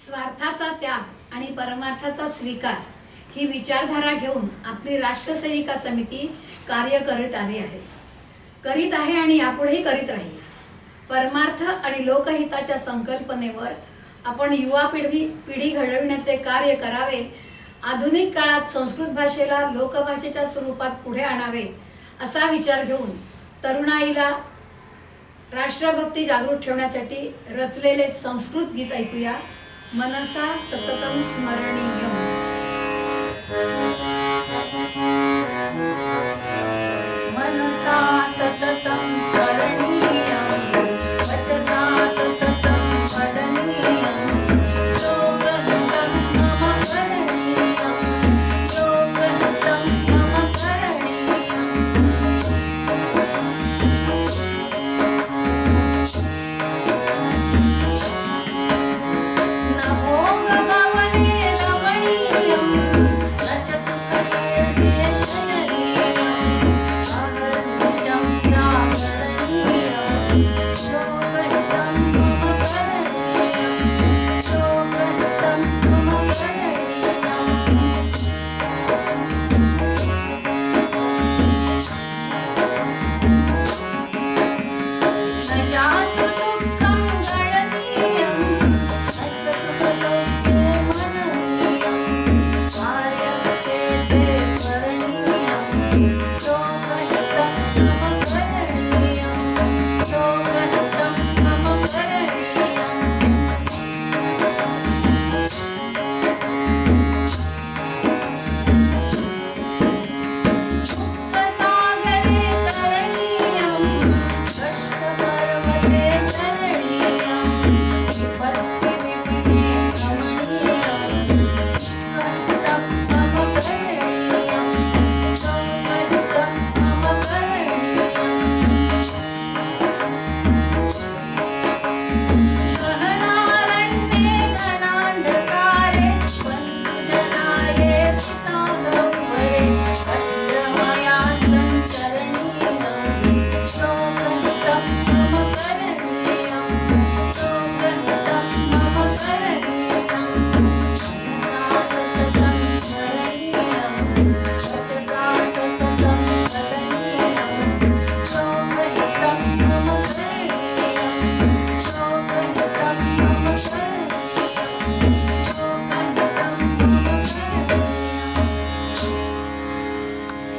स्वार्थाचा त्याग आणि परमार्थाचा स्वीकार ही विचारधारा घेऊन आपली राष्ट्रसेविका समिती कार्य करीत आहे आणि यापुढेही करीत राहील। परमार्थ आणि लोकहिताच्या संकल्पनेवर आपण युवा पिढी घडविण्याचे कार्य करावे। आधुनिक काळात संस्कृत भाषेला लोकभाषेच्या स्वरूपात पुढे आणावे असा विचार घेऊन तरुणाईला राष्ट्रभक्ती जागृत ठेवण्यासाठी रचलेले संस्कृत गीत ऐकूया। मनसा सततम स्मरणीयम। मनसा सततं स्मरणीयं वचसा सततं वदनीयं लोकहितं मम करणीयं लोकहितं मम करणीयं। न भोगभवने रमणीयं न च सुखशीर्षे शयनीयम्